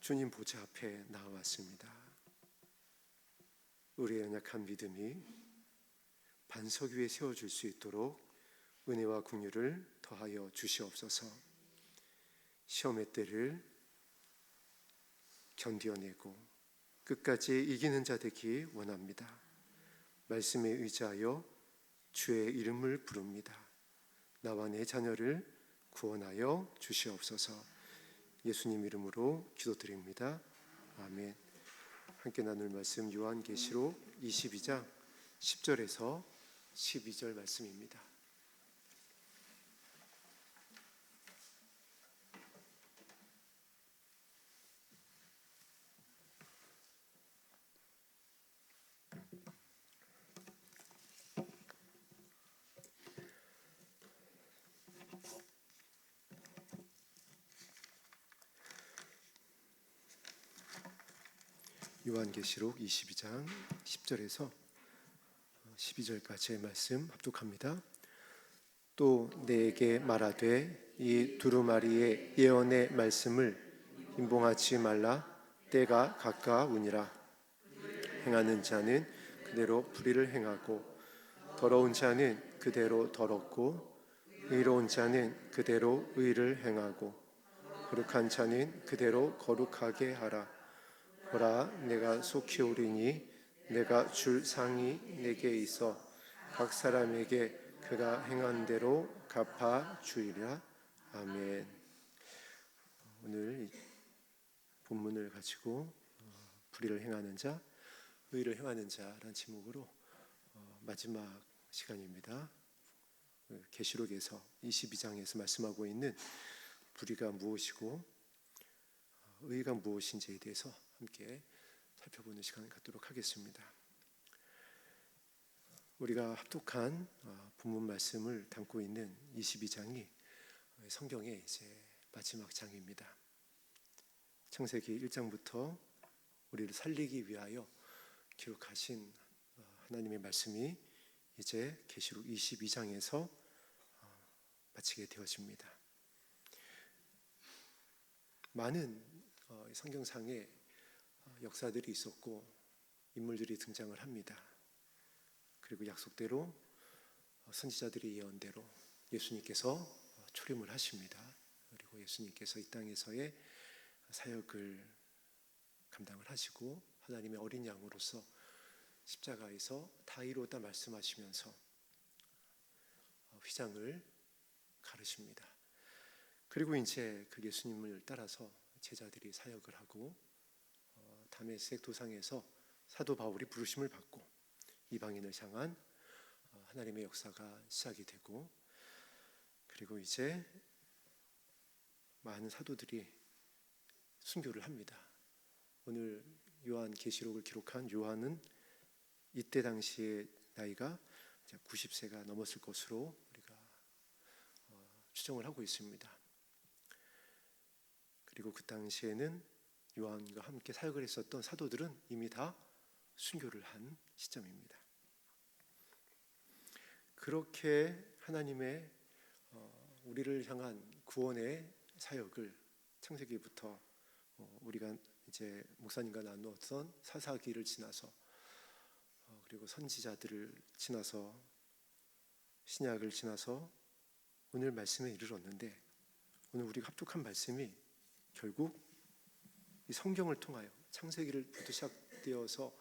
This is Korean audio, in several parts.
주님 보좌 앞에 나와왔습니다. 우리의 연약한 믿음이 반석 위에 세워질 수 있도록 은혜와 긍휼을 더하여 주시옵소서. 시험의 때를 견뎌내고 끝까지 이기는 자 되기 원합니다. 말씀에 의지하여 주의 이름을 부릅니다. 나와 내 자녀를 구원하여 주시옵소서. 예수님 이름으로 기도드립니다. 아멘. 함께 나눌 말씀 요한계시록 22장 10절에서 12절 말씀입니다. 요한계시록 22장 10절에서 12절까지의 말씀 합독합니다. 또 내게 말하되 이 두루마리의 예언의 말씀을 임봉하지 말라. 때가 가까우니라. 행하는 자는 그대로 불의를 행하고 더러운 자는 그대로 더럽고 의로운 자는 그대로 의를 행하고 거룩한 자는 그대로 거룩하게 하라. 보라, 내가 속히 오리니 내가 줄 상이 내게 있어 각 사람에게 그가 행한 대로 갚아 주리라. 아멘. 오늘 본문을 가지고 불의를 행하는 자, 의를 행하는 자라는 제목으로 마지막 시간입니다. 계시록에서 22장에서 말씀하고 있는 불의가 무엇이고 의가 무엇인지에 대해서 함께 살펴보는 시간을 갖도록 하겠습니다. 우리가 합독한 본문 말씀을 담고 있는 22장이 성경의 이제 마지막 장입니다. 창세기 1장부터 우리를 살리기 위하여 기록하신 하나님의 말씀이 이제 계시록 22장에서 마치게 되어집니다. 많은 성경상에 역사들이 있었고 인물들이 등장을 합니다. 그리고 약속대로 선지자들의 예언대로 예수님께서 초림을 하십니다. 그리고 예수님께서 이 땅에서의 사역을 감당을 하시고 하나님의 어린 양으로서 십자가에서 다 이루었다 말씀하시면서 휘장을 가르십니다. 그리고 이제 그 예수님을 따라서 제자들이 사역을 하고 다메섹 도상에서 사도 바울이 부르심을 받고 이방인을 향한 하나님의 역사가 시작이 되고, 그리고 이제 많은 사도들이 순교를 합니다. 오늘 요한 계시록을 기록한 요한은 이때 당시의 나이가 90세가 넘었을 것으로 우리가 추정을 하고 있습니다. 그리고 그 당시에는 요한과 함께 사역을 했었던 사도들은 이미 다 순교를 한 시점입니다. 그렇게 하나님의 우리를 향한 구원의 사역을 창세기부터 우리가 이제 목사님과 나누었던 사사기를 지나서 그리고 선지자들을 지나서 신약을 지나서 오늘 말씀에 이르렀는데, 오늘 우리가 합독한 말씀이 결국 이 성경을 통하여 창세기를부터 시작되어서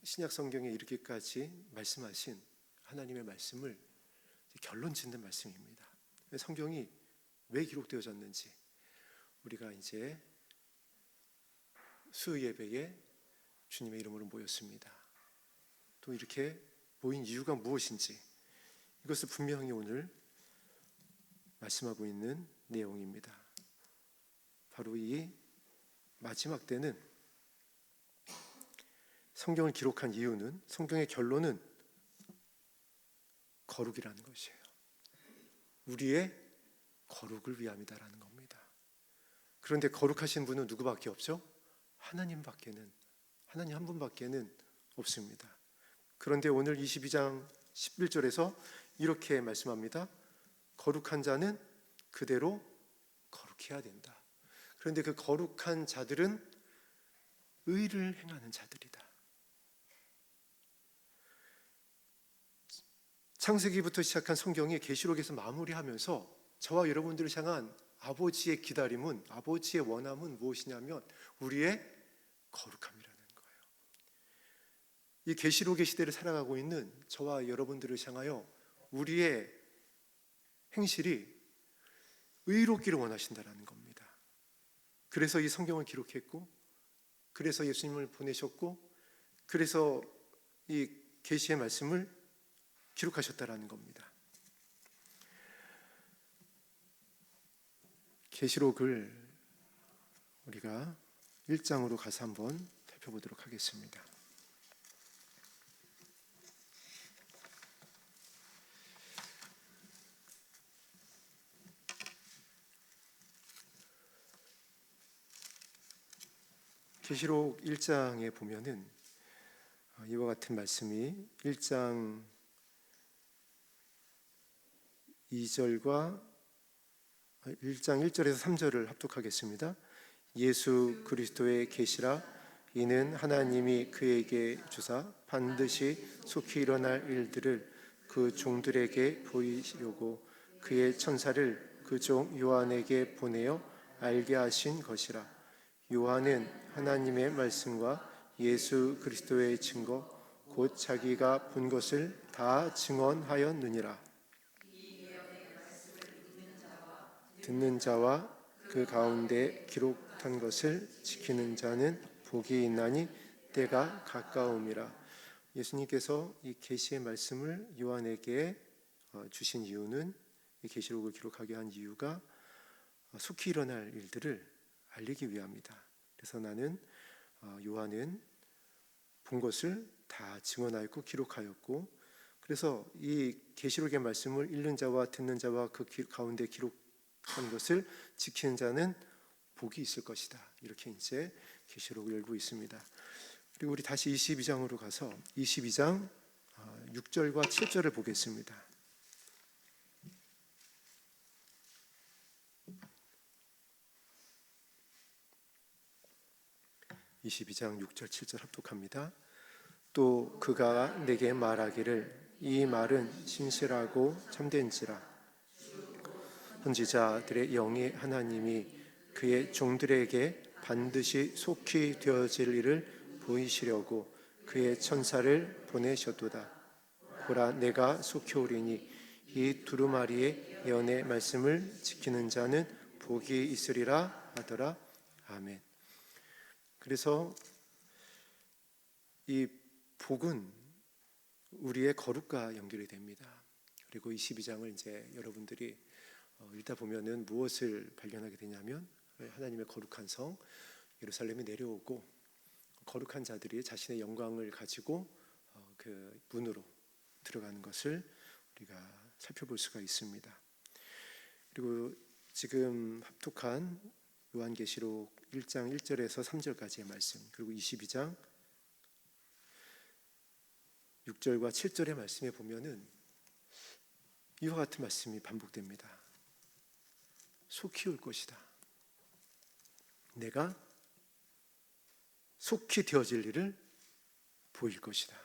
신약 성경에 이르기까지 말씀하신 하나님의 말씀을 결론 짓는 말씀입니다. 성경이 왜 기록되어졌는지 우리가 이제 수요 예배에 주님의 이름으로 모였습니다. 또 이렇게 모인 이유가 무엇인지 이것을 분명히 오늘 말씀하고 있는 내용입니다. 바로 이 마지막 때는 성경을 기록한 이유는, 성경의 결론은 거룩이라는 것이에요. 우리의 거룩을 위함이다라는 겁니다. 그런데 거룩하신 분은 누구밖에 없죠? 하나님 한 분밖에는 없습니다. 그런데 오늘 22장 11절에서 이렇게 말씀합니다. 거룩한 자는 그대로 거룩해야 된다. 그런데 그 거룩한 자들은 의를 행하는 자들이다. 창세기부터 시작한 성경이 계시록에서 마무리하면서 저와 여러분들을 향한 아버지의 기다림은, 아버지의 원함은 무엇이냐면 우리의 거룩함이라는 거예요. 이 계시록의 시대를 살아가고 있는 저와 여러분들을 향하여 우리의 행실이 의롭기를 원하신다는 겁니다. 그래서 이 성경을 기록했고, 그래서 예수님을 보내셨고, 그래서 이 계시의 말씀을 기록하셨다라는 겁니다. 계시록을 우리가 1장으로 가서 한번 살펴보도록 하겠습니다. 계시록 1장에 보면은 이와 같은 말씀이 1장 1장 1절에서 3절을 합독하겠습니다. 예수 그리스도의 계시라. 이는 하나님이 그에게 주사 반드시 속히 일어날 일들을 그 종들에게 보이시려고 그의 천사를 그 종 요한에게 보내어 알게 하신 것이라. 요한은 하나님의 말씀과 예수 그리스도의 증거 곧 자기가 본 것을 다 증언하였느니라. 듣는 자와 그 가운데 기록한 것을 지키는 자는 복이 있나니 때가 가까움이라. 예수님께서 이 계시의 말씀을 요한에게 주신 이유는, 이 계시록을 기록하게 한 이유가 속히 일어날 일들을 알리기 위함이다. 그래서 나는 요한은 본 것을 다 증언하였고 기록하였고, 그래서 이 계시록의 말씀을 읽는 자와 듣는 자와 그 가운데 기록한 것을 지키는 자는 복이 있을 것이다. 이렇게 이제 계시록을 열고 있습니다. 그리고 우리 다시 22장으로 가서 22장 6절과 7절을 보겠습니다. 22장 6절 7절 합독합니다. 또 그가 내게 말하기를 이 말은 신실하고 참된지라. 선지자들의 영이 하나님이 그의 종들에게 반드시 속히 되어질 일을 보이시려고 그의 천사를 보내셨도다. 보라, 내가 속히 오리니 이 두루마리의 예언의 말씀을 지키는 자는 복이 있으리라 하더라. 아멘. 그래서 이 복은 우리의 거룩과 연결이 됩니다. 그리고 22장을 이제 여러분들이 읽다 보면은 무엇을 발견하게 되냐면, 하나님의 거룩한 성 예루살렘이 내려오고 거룩한 자들이 자신의 영광을 가지고 그 문으로 들어가는 것을 우리가 살펴볼 수가 있습니다. 그리고 지금 합독한 요한계시록 1장 1절에서 3절까지의 말씀, 그리고 22장 6절과 7절의 말씀에 보면은 이와 같은 말씀이 반복됩니다. 속히 올 것이다. 내가 속히 되어질 일을 보일 것이다.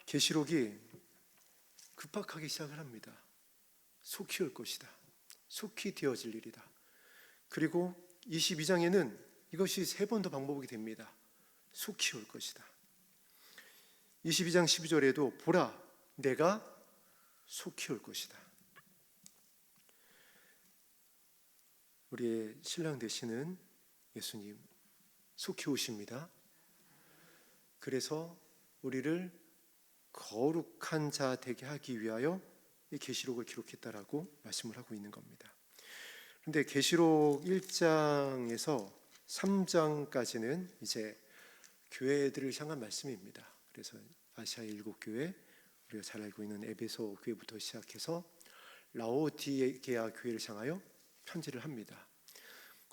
계시록이 급박하게 시작을 합니다. 속히 올 것이다. 속히 되어질 일이다. 그리고 22장에는 이것이 3번 더 반복이 됩니다. 속히 올 것이다. 22장 12절에도 보라, 내가 속히 올 것이다. 우리의 신랑 되시는 예수님 속히 오십니다. 그래서 우리를 거룩한 자 되게 하기 위하여 이 계시록을 기록했다라고 말씀을 하고 있는 겁니다. 그런데 계시록 1장에서 3장까지는 이제 교회들을 향한 말씀입니다. 그래서 아시아의 7교회, 우리가 잘 알고 있는 에베소 교회부터 시작해서 라오디게아 교회를 향하여 편지를 합니다.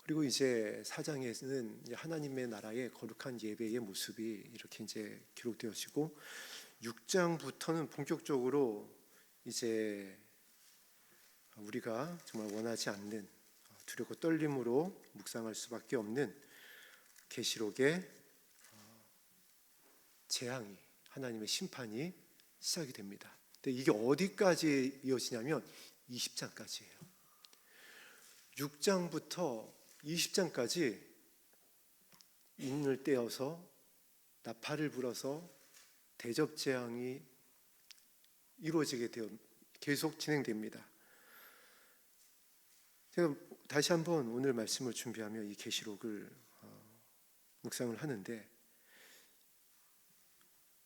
그리고 이제 4장에는 하나님의 나라의 거룩한 예배의 모습이 이렇게 이제 기록되어지고, 6장부터는 본격적으로 이제 우리가 정말 원하지 않는 두렵고 떨림으로 묵상할 수밖에 없는 계시록의 재앙이, 하나님의 심판이 시작이 됩니다. 근데 이게 어디까지 이어지냐면 20장까지예요. 6장부터 20장까지 인을 떼어서 나팔을 불어서 대접 재앙이 이루어지게 되어 계속 진행됩니다. 제가 다시 한번 오늘 말씀을 준비하며 이 계시록을 묵상을 하는데,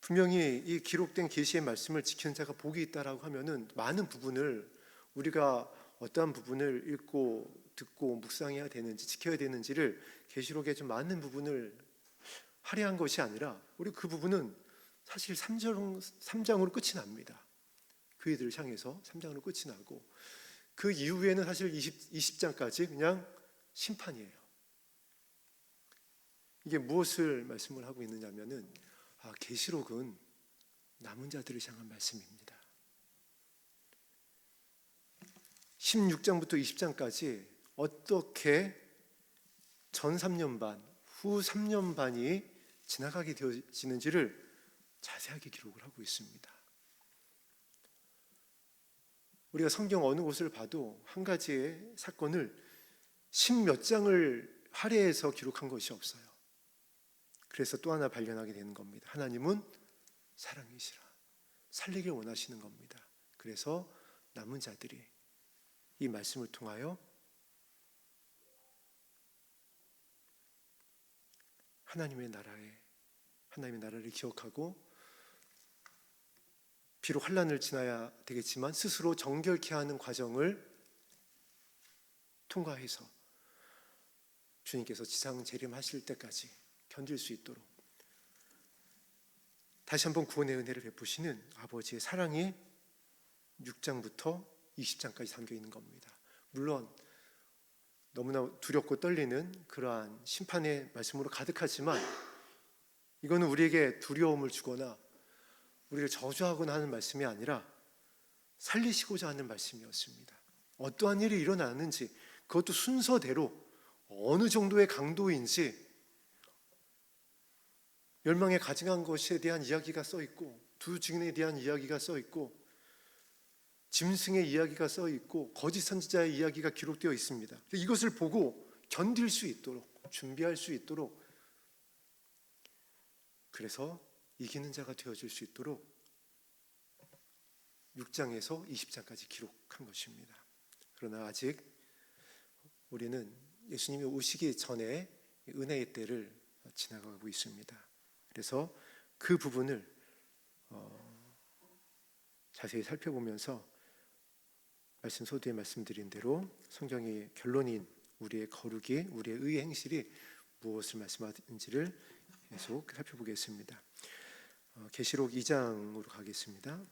분명히 이 기록된 계시의 말씀을 지키는 자가 복이 있다라고 하면은 많은 부분을, 우리가 어떠한 부분을 읽고 듣고 묵상해야 되는지 지켜야 되는지를 계시록의 좀 많은 부분을 할애한 것이 아니라, 우리 그 부분은 사실 3장으로 끝이 납니다. 그 이들을 향해서 3장으로 끝이 나고, 그 이후에는 사실 20장까지 그냥 심판이에요. 이게 무엇을 말씀을 하고 있느냐면은, 계시록은 남은 자들을 향한 말씀입니다. 16장부터 20장까지 어떻게 전 3년 반, 후 3년 반이 지나가게 되어지는지를 자세하게 기록을 하고 있습니다. 우리가 성경 어느 곳을 봐도 한 가지의 사건을 10몇 장을 할애해서 기록한 것이 없어요. 그래서 또 하나 발견하게 되는 겁니다. 하나님은 사랑이시라, 살리길 원하시는 겁니다. 그래서 남은 자들이 이 말씀을 통하여 하나님의 나라를 기억하고, 비록 환난을 지나야 되겠지만 스스로 정결케 하는 과정을 통과해서 주님께서 지상 재림하실 때까지 견딜 수 있도록 다시 한번 구원의 은혜를 베푸시는 아버지의 사랑이 6장부터 20장까지 담겨 있는 겁니다. 물론 너무나 두렵고 떨리는 그러한 심판의 말씀으로 가득하지만, 이거는 우리에게 두려움을 주거나 우리를 저주하거나 하는 말씀이 아니라 살리시고자 하는 말씀이었습니다. 어떠한 일이 일어나는지, 그것도 순서대로 어느 정도의 강도인지, 멸망에 가증한 것에 대한 이야기가 써 있고, 두 증인에 대한 이야기가 써 있고, 짐승의 이야기가 써 있고, 거짓 선지자의 이야기가 기록되어 있습니다. 이것을 보고 견딜 수 있도록, 준비할 수 있도록, 그래서 이기는 자가 되어질 수 있도록 6장에서 20장까지 기록한 것입니다. 그러나 아직 우리는 예수님이 오시기 전에 은혜의 때를 지나가고 있습니다. 그래서 그 부분을 자세히 살펴보면서 말씀 소두에 말씀드린 대로 성경의 결론인 우리의 거룩이, 우리의 의의 행실이 무엇을 말씀하는지를 계속 살펴보겠습니다. 계시록 2장으로 가겠습니다.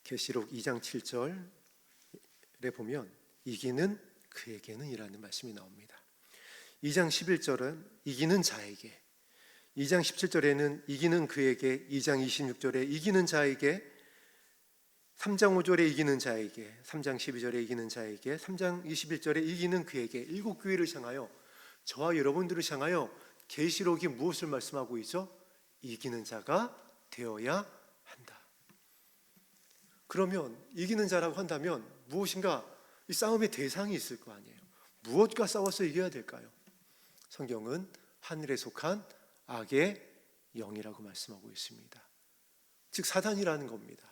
계시록 2장 7절에 보면 이기는 그에게는 이라는 말씀이 나옵니다. 2장 11절은 이기는 자에게, 2장 17절에는 이기는 그에게, 2장 26절에 이기는 자에게, 3장 5절에 이기는 자에게, 3장 12절에 이기는 자에게, 3장 21절에 이기는 그에게, 일곱 교회를 향하여, 저와 여러분들을 향하여 계시록이 무엇을 말씀하고 있죠? 이기는 자가 되어야 한다. 그러면 이기는 자라고 한다면 무엇인가 이 싸움의 대상이 있을 거 아니에요. 무엇과 싸워서 이겨야 될까요? 성경은 하늘에 속한 악의 영이라고 말씀하고 있습니다. 즉 사단이라는 겁니다.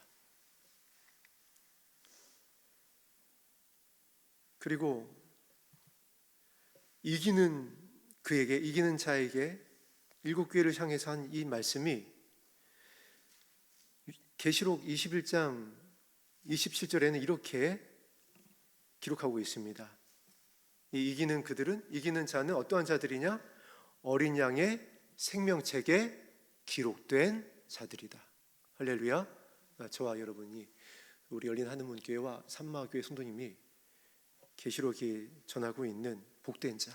그리고 이기는 그에게, 이기는 자에게, 일곱 교회를 향해서 한 이 말씀이 계시록 21장 27절에는 이렇게 기록하고 있습니다. 이 이기는 그들은, 이기는 자는 어떠한 자들이냐? 어린 양의 생명책에 기록된 자들이다. 할렐루야. 저와 여러분이, 우리 열린 하늘문교회와 산마교회 성도님이 계시록이 전하고 있는 복된 자,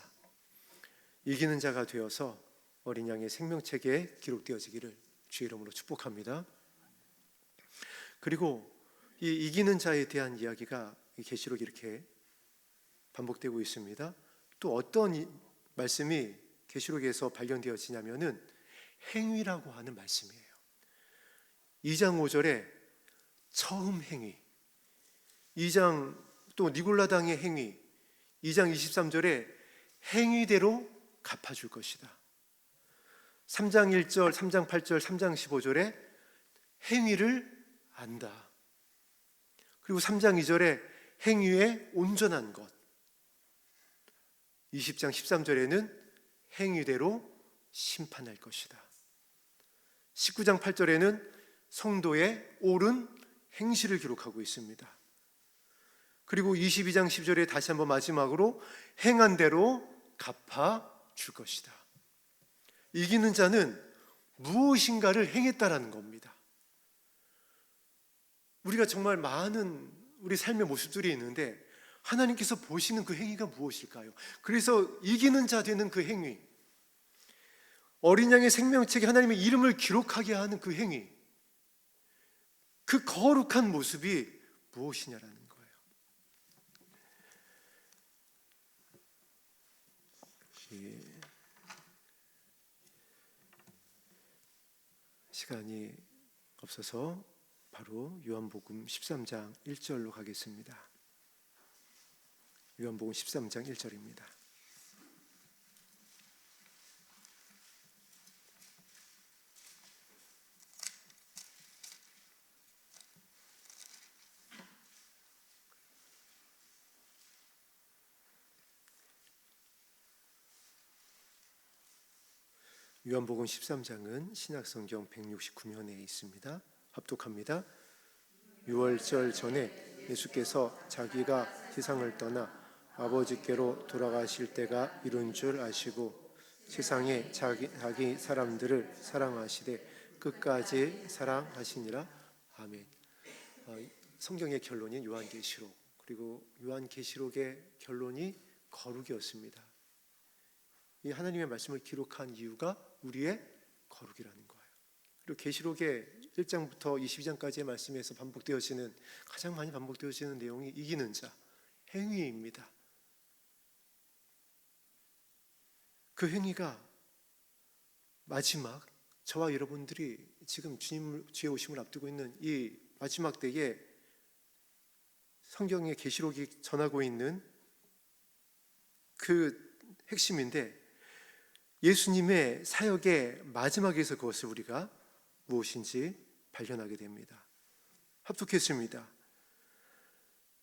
이기는 자가 되어서 어린 양의 생명책에 기록되어지기를 주의 이름으로 축복합니다. 그리고 이 이기는 자에 대한 이야기가 이 계시록에 이렇게 반복되고 있습니다. 또 어떤 말씀이 계시록에서 발견되어지냐면은 행위라고 하는 말씀이에요. 2장 5절에 처음 행위, 2장 또 니골라당의 행위, 2장 23절에 행위대로 갚아줄 것이다. 3장 1절, 3장 8절, 3장 15절에 행위를 안다. 그리고 3장 2절에 행위에 온전한 것, 20장 13절에는 행위대로 심판할 것이다. 19장 8절에는 성도의 옳은 행실을 기록하고 있습니다. 그리고 22장 10절에 다시 한번 마지막으로 행한 대로 갚아줄 것이다. 이기는 자는 무엇인가를 행했다라는 겁니다. 우리가 정말 많은 우리 삶의 모습들이 있는데 하나님께서 보시는 그 행위가 무엇일까요? 그래서 이기는 자 되는 그 행위, 어린 양의 생명책에 하나님의 이름을 기록하게 하는 그 행위, 그 거룩한 모습이 무엇이냐라는 거예요. 시간이 없어서 바로 요한복음 13장 1절로 가겠습니다. 요한복음 13장 1절입니다. 요한복음 13장은 신약성경 169면에 있습니다. 합독합니다. 유월절 전에 예수께서 자기가 세상을 떠나 아버지께로 돌아가실 때가 이른 줄 아시고 세상에 자기 사람들을 사랑하시되 끝까지 사랑하시니라. 아멘. 성경의 결론인 요한계시록, 그리고 요한계시록의 결론이 거룩이었습니다. 이 하나님의 말씀을 기록한 이유가 우리의 거룩이라는 거예요. 그리고 계시록의 1장부터 22장까지의 말씀에서 반복되어지는, 가장 많이 반복되어지는 내용이 이기는 자, 행위입니다. 그 행위가 마지막, 저와 여러분들이 지금 주의 오심을 앞두고 있는 이 마지막 때에 성경의 계시록이 전하고 있는 그 핵심인데, 예수님의 사역의 마지막에서 그것을 우리가 무엇인지 발견하게 됩니다. 합독했습니다.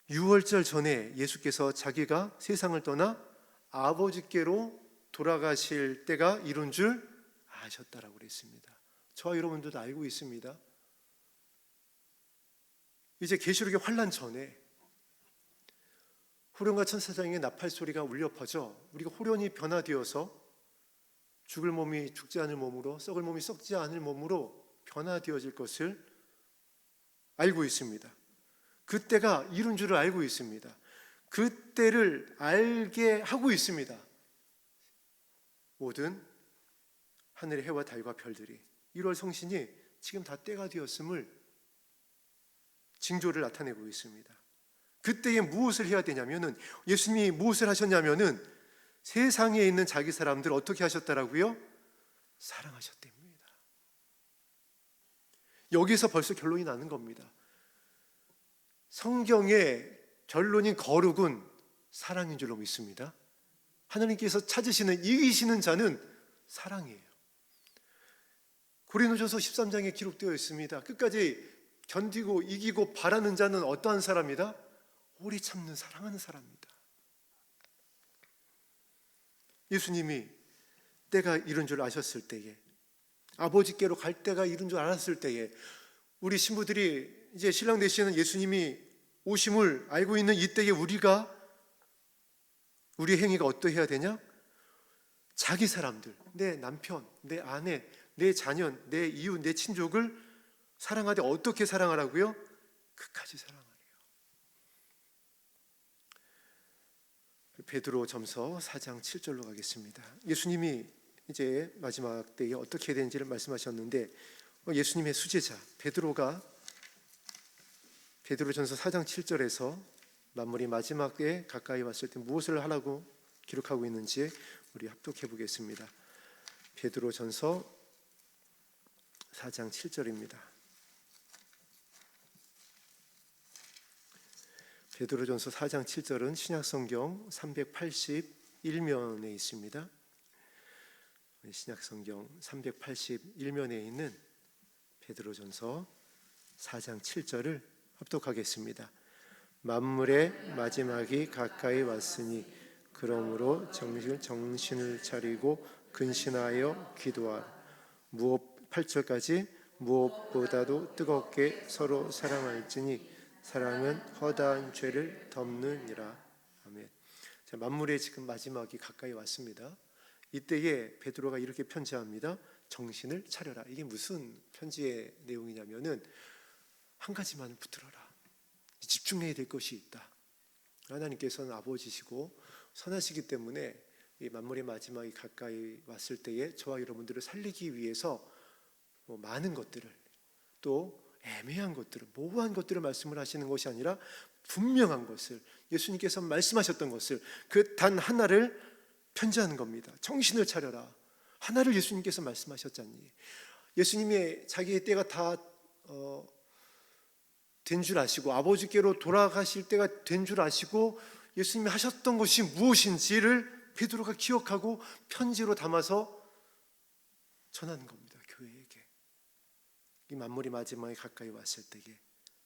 유월절 전에 예수께서 자기가 세상을 떠나 아버지께로 돌아가실 때가 이른 줄 아셨다라고 그랬습니다. 저와 여러분들도 알고 있습니다. 이제 계시록의 환난 전에 호련과 천사장의 나팔 소리가 울려 퍼져 우리가 호련이 변화되어서 죽을 몸이 죽지 않을 몸으로, 썩을 몸이 썩지 않을 몸으로 변화되어질 것을 알고 있습니다. 그때가 이른 줄을 알고 있습니다. 그때를 알게 하고 있습니다. 모든 하늘의 해와 달과 별들이 1월 성신이 지금 다 때가 되었음을 징조를 나타내고 있습니다. 그때에 무엇을 해야 되냐면은, 예수님이 무엇을 하셨냐면은 세상에 있는 자기 사람들 어떻게 하셨다라고요? 사랑하셨답니다. 여기서 벌써 결론이 나는 겁니다. 성경의 결론인 거룩은 사랑인 줄로 믿습니다. 하나님께서 찾으시는, 이기시는 자는 사랑이에요. 고린도전서 13장에 기록되어 있습니다. 끝까지 견디고 이기고 바라는 자는 어떠한 사람이다? 오래 참는, 사랑하는 사람입니다. 예수님이 때가 이른 줄 아셨을 때에, 아버지께로 갈 때가 이른 줄 알았을 때에, 우리 신부들이 이제 신랑 되시는 예수님이 오심을 알고 있는 이때에 우리 행위가 어떠해야 되냐? 자기 사람들, 내 남편, 내 아내, 내 자녀, 내 이웃, 내 친족을 사랑하되 어떻게 사랑하라고요? 끝까지 사랑하래요. 베드로전서 4장 7절로 가겠습니다. 예수님이 이제 마지막 때에 어떻게 해야 되는지를 말씀하셨는데, 예수님의 수제자 베드로가 베드로전서 4장 7절에서 만물이 마지막에 가까이 왔을 때 무엇을 하라고 기록하고 있는지 우리 합독해 보겠습니다. 베드로전서 4장 7절입니다. 베드로전서 4장 7절은 신약성경 381면에 있습니다. 신약성경 381면에 있는 베드로전서 4장 7절을 합독하겠습니다. 만물의 마지막이 가까이 왔으니 그러므로 정신을 차리고 근신하여 기도하라. 8절까지 무엇보다도 뜨겁게 서로 사랑할지니 사랑은 허다한 죄를 덮느니라. 아멘. 자, 만물의 지금 마지막이 가까이 왔습니다. 이때에 베드로가 이렇게 편지합니다. 정신을 차려라. 이게 무슨 편지의 내용이냐면은 한 가지만 붙들어라. 집중해야 될 것이 있다. 하나님께서는 아버지시고 선하시기 때문에 이 만물의 마지막이 가까이 왔을 때에 저와 여러분들을 살리기 위해서 많은 것들을, 또 애매한 것들을, 모호한 것들을 말씀을 하시는 것이 아니라 분명한 것을, 예수님께서 말씀하셨던 것을, 그 단 하나를 편지하는 겁니다. 정신을 차려라. 하나를 예수님께서 말씀하셨잖니. 예수님의 자기의 때가 다 된 줄 아시고 아버지께로 돌아가실 때가 된 줄 아시고 예수님이 하셨던 것이 무엇인지를 베드로가 기억하고 편지로 담아서 전하는 겁니다. 교회에게. 이 만물이 마지막에 가까이 왔을 때에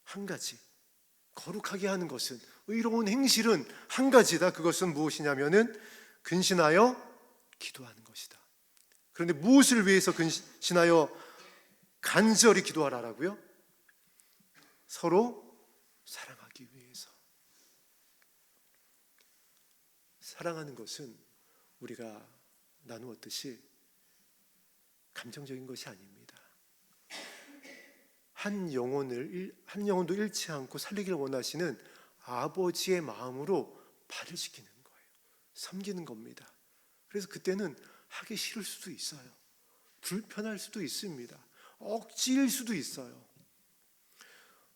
한 가지, 거룩하게 하는 것은, 의로운 행실은 한 가지다. 그것은 무엇이냐면은 근신하여 기도하는 것이다. 그런데 무엇을 위해서 근신하여 간절히 기도하라라고요? 서로 사랑하기 위해서. 사랑하는 것은 우리가 나누었듯이 감정적인 것이 아닙니다. 한 영혼도 잃지 않고 살리기를 원하시는 아버지의 마음으로 발을 시키는 거예요. 섬기는 겁니다. 그래서 그때는 하기 싫을 수도 있어요. 불편할 수도 있습니다. 억지일 수도 있어요.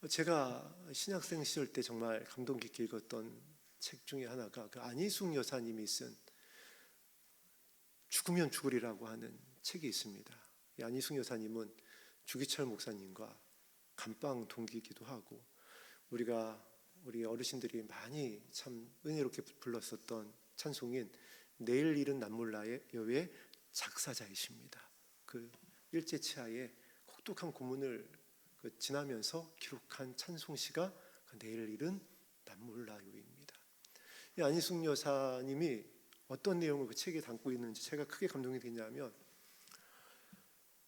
제가 신학생 시절 때 정말 감동 깊게 읽었던 책 중에 하나가 그 안희숙 여사님이 쓴 죽으면 죽으리라고 하는 책이 있습니다. 이 안희숙 여사님은 주기철 목사님과 감방 동기이기도 하고 우리 어르신들이 많이 참 은혜롭게 불렀었던 찬송인 내일 일은 남몰라의 작사자이십니다. 그 일제치하의 혹독한 고문을 지나면서 기록한 찬송시가 내일 일은 남몰라요입니다. 이 안희숙 여사님이 어떤 내용을 그 책에 담고 있는지 제가 크게 감동이 됐냐면,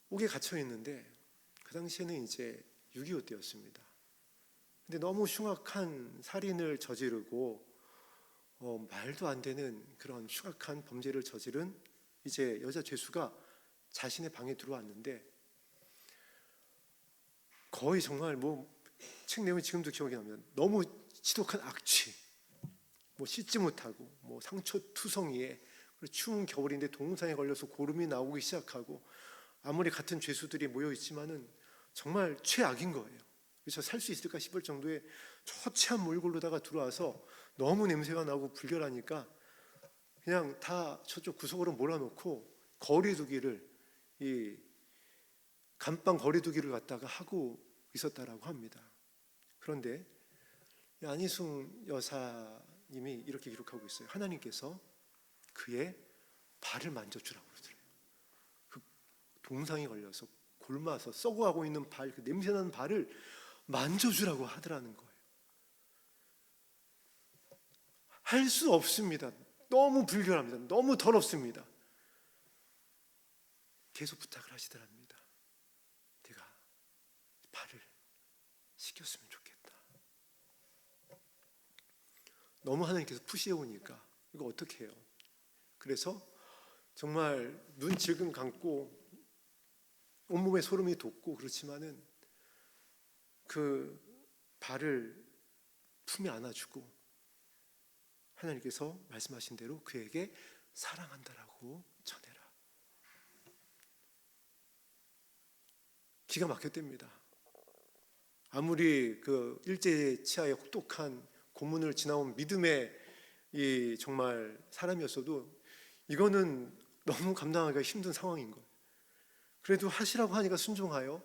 옥에 갇혀 있는데 그 당시에는 이제 6.25 때였습니다. 근데 너무 흉악한 살인을 저지르고 말도 안 되는 그런 흉악한 범죄를 저지른 이제 여자 죄수가 자신의 방에 들어왔는데, 거의 정말 책 내용이 지금도 기억이 나면 너무 지독한 악취, 씻지 못하고 상처투성이에, 추운 겨울인데 동상에 걸려서 고름이 나오기 시작하고, 아무리 같은 죄수들이 모여 있지만은 정말 최악인 거예요. 그래서 살 수 있을까 싶을 정도의 처치한 몰골로다가 들어와서 너무 냄새가 나고 불결하니까 그냥 다 저쪽 구석으로 몰아놓고 거리두기를, 이 감방 거리두기를 갖다가 하고 있었다라고 합니다. 그런데 안희숙 여사님이 이렇게 기록하고 있어요. 하나님께서 그의 발을 만져주라고 그러더래요. 그 동상에 걸려서 굶어서 썩어가고 있는 발, 그 냄새나는 발을 만져주라고 하더라는 거예요. 할 수 없습니다. 너무 불결합니다. 너무 더럽습니다. 계속 부탁을 하시더랍니다. 내가 발을 씻겼으면 좋겠다. 너무 하나님께서 푸시해오니까 이거 어떻게 해요? 그래서 정말 눈 질금 감고 온몸에 소름이 돋고 그렇지만은 그 발을 품에 안아주고 하나님께서 말씀하신 대로 그에게 사랑한다라고 전해라. 기가 막혔답니다. 아무리 그 일제 치하의 혹독한 고문을 지나온 믿음의 이 정말 사람이었어도 이거는 너무 감당하기가 힘든 상황인 거예요. 그래도 하시라고 하니까 순종하여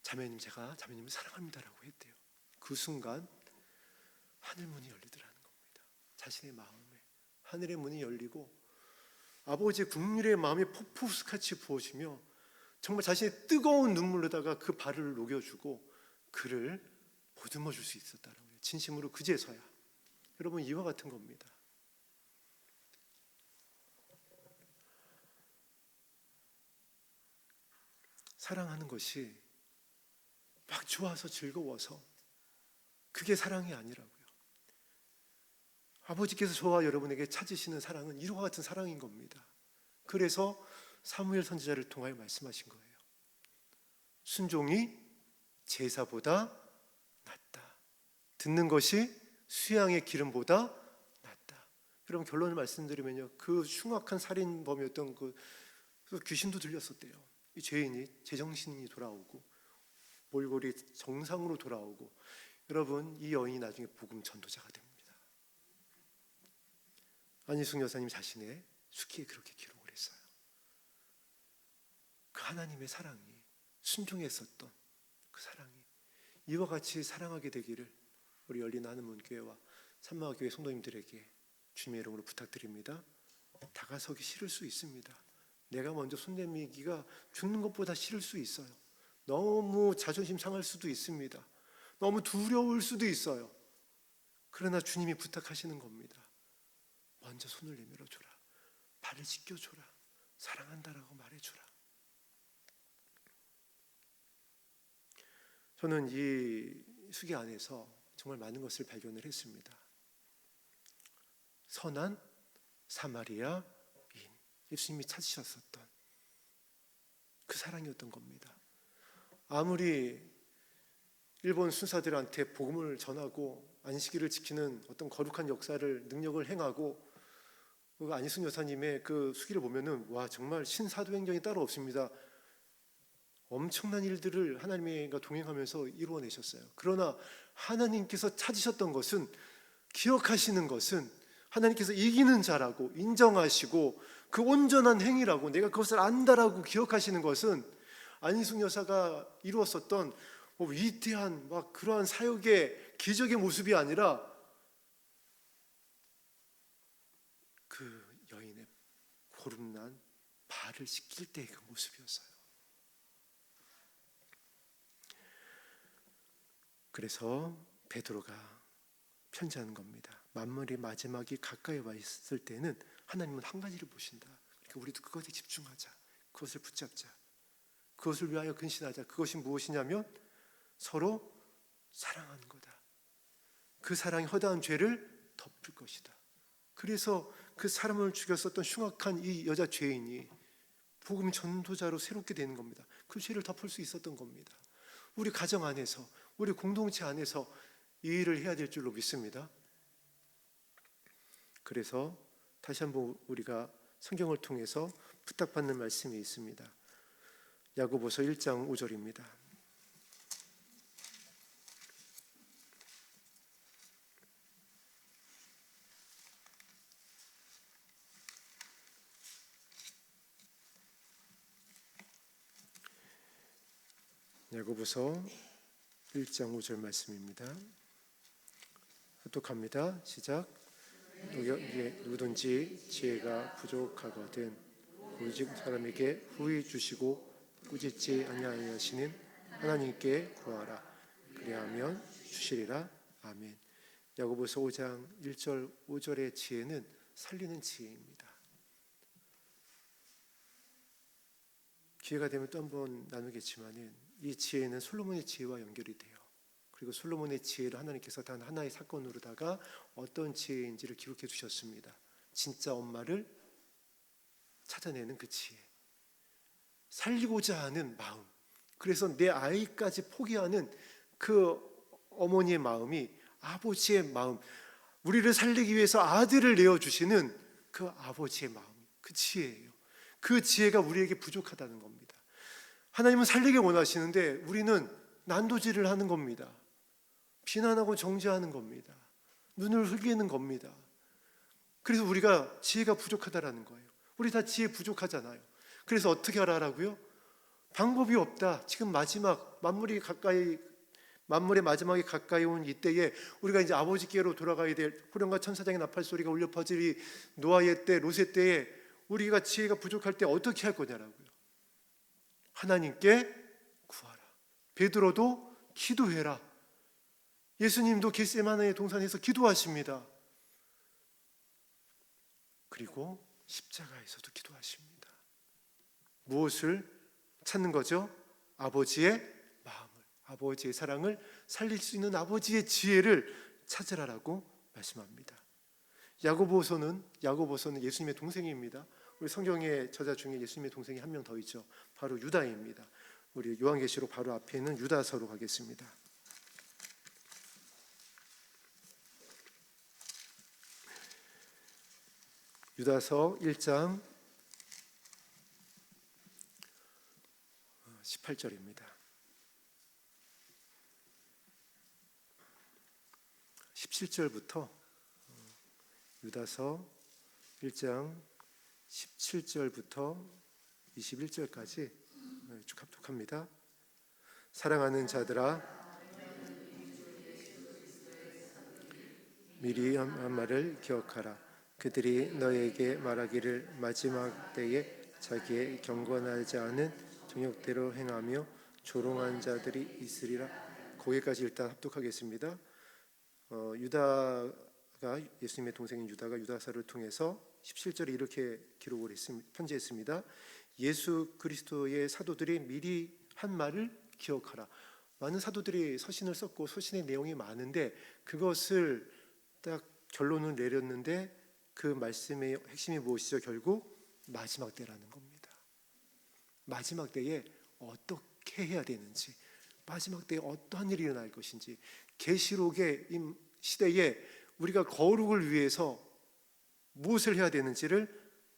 자매님, 제가 자매님을 사랑합니다라고 했대요. 그 순간 하늘 문이 열리더라는 겁니다. 자신의 마음에 하늘의 문이 열리고 아버지의 국률의 마음이 폭포수같이 부어지며 정말 자신의 뜨거운 눈물로다가 그 발을 녹여주고 그를 보듬어 줄 수 있었다는 거예요. 진심으로 그제서야. 여러분, 이와 같은 겁니다. 사랑하는 것이 막 좋아서 즐거워서 그게 사랑이 아니라고요. 아버지께서 저와 여러분에게 찾으시는 사랑은 이와 같은 사랑인 겁니다. 그래서 사무엘 선지자를 통하여 말씀하신 거예요. 순종이 제사보다 낫다. 듣는 것이 수양의 기름보다 낫다. 여러분, 결론을 말씀드리면요, 그 흉악한 살인범이었던 그 귀신도 들렸었대요. 이 죄인이 제정신이 돌아오고 몰골이 정상으로 돌아오고, 여러분, 이 여인이 나중에 복음 전도자가 됩니다. 안희숙 여사님 자신의 수기에 그렇게 기록을 했어요. 그 하나님의 사랑이, 순종했었던 그 사랑이 이와 같이 사랑하게 되기를 우리 열린 하늘문교회와 산마교회 성도님들에게 주님의 이름으로 부탁드립니다. 다가서기 싫을 수 있습니다. 내가 먼저 손 내밀기가 죽는 것보다 싫을 수 있어요. 너무 자존심 상할 수도 있습니다. 너무 두려울 수도 있어요. 그러나 주님이 부탁하시는 겁니다. 먼저 손을 내밀어줘라. 발을 씻겨줘라. 사랑한다라고 말해줘라. 저는 이 수기 안에서 정말 많은 것을 발견을 했습니다. 선한 사마리아인, 예수님이 찾으셨었던 그 사랑이었던 겁니다. 아무리 일본 순사들한테 복음을 전하고 안식일을 지키는 어떤 거룩한 역사를, 능력을 행하고, 그 안희숙 여사님의 그 수기를 보면은 와, 정말 신사도행전이 따로 없습니다. 엄청난 일들을 하나님과 동행하면서 이루어내셨어요. 그러나 하나님께서 찾으셨던 것은, 기억하시는 것은 하나님께서 이기는 자라고 인정하시고 그 온전한 행위라고, 내가 그것을 안다라고 기억하시는 것은 안희숙 여사가 이루었었던 위대한 막 그러한 사역의 기적의 모습이 아니라 그 여인의 고름난 발을 씻길 때의 그 모습이었어요. 그래서 베드로가 편지하는 겁니다. 만물의 마지막이 가까이 와 있을 때는 하나님은 한 가지를 보신다. 그러니까 우리도 그것에 집중하자. 그것을 붙잡자. 그것을 위하여 근신하자. 그것이 무엇이냐면 서로 사랑하는 거다. 그 사랑이 허다한 죄를 덮을 것이다. 그래서 그 사람을 죽였었던 흉악한 이 여자 죄인이 복음 전도자로 새롭게 되는 겁니다. 그 죄를 덮을 수 있었던 겁니다. 우리 가정 안에서, 우리 공동체 안에서 이 일을 해야 될 줄로 믿습니다. 그래서 다시 한번 우리가 성경을 통해서 부탁받는 말씀이 있습니다. 야고보서 1장 5절입니다. 야고보서 1장 5절 말씀입니다. 합독합니다. 시작. 누구든지 지혜가 부족하거든 오직 사람에게 후히 주시고 꾸짖지 아니하시는 하나님께 구하라. 그리하면 주시리라. 아멘. 야고보서 5장 1절 5절의 지혜는 살리는 지혜입니다. 기회가 되면 또 한번 나누겠지만은 이 지혜는 솔로몬의 지혜와 연결이 돼요. 그리고 솔로몬의 지혜를 하나님께서 단 하나의 사건으로다가 어떤 지혜인지를 기록해 주셨습니다. 진짜 엄마를 찾아내는 그 지혜, 살리고자 하는 마음, 그래서 내 아이까지 포기하는 그 어머니의 마음이 아버지의 마음, 우리를 살리기 위해서 아들을 내어주시는 그 아버지의 마음, 그 지혜예요. 그 지혜가 우리에게 부족하다는 겁니다. 하나님은 살리기 원하시는데 우리는 난도질을 하는 겁니다. 비난하고 정죄하는 겁니다. 눈을 흘기는 겁니다. 그래서 우리가 지혜가 부족하다라는 거예요. 우리 다 지혜 부족하잖아요. 그래서 어떻게 하라고요? 방법이 없다. 지금 마지막 만물의 마지막에 가까이 온 이때에 우리가 이제 아버지께로 돌아가야 될 호령과 천사장의 나팔 소리가 울려 퍼질 이 노아의 때, 롯의 때에 우리가 지혜가 부족할 때 어떻게 할 거냐라고요. 하나님께 구하라. 베드로도 기도해라. 예수님도 겟세마네 동산에서 기도하십니다. 그리고 십자가에서도 기도하십니다. 무엇을 찾는 거죠? 아버지의 마음을, 아버지의 사랑을 살릴 수 있는 아버지의 지혜를 찾으라라고 말씀합니다. 야고보서는 예수님의 동생입니다. 우리 성경의 저자 중에 예수님의 동생이 한 명 더 있죠. 바로 유다입니다. 우리 요한계시록 바로 앞에 있는 유다서로 가겠습니다. 유다서 1장 18절입니다. 17절부터 유다서 1장 17절부터 21절까지 쭉 합독합니다. 사랑하는 자들아, 미리 한 말을 기억하라. 그들이 너에게 말하기를 마지막 때에 자기의 경건하지 않은 정욕대로 행하며 조롱한 자들이 있으리라. 거기까지 일단 합독하겠습니다. 유다가, 예수님의 동생인 유다가 유다서를 통해서 17절에 이렇게 기록을 편지했습니다. 예수 그리스도의 사도들이 미리 한 말을 기억하라. 많은 사도들이 서신을 썼고 서신의 내용이 많은데 그것을 딱 결론을 내렸는데 그 말씀의 핵심이 무엇이죠? 결국 마지막 때라는 겁니다. 마지막 때에 어떻게 해야 되는지, 마지막 때에 어떠한 일이 일어날 것인지, 계시록의 이 시대에 우리가 거룩을 위해서 무엇을 해야 되는지를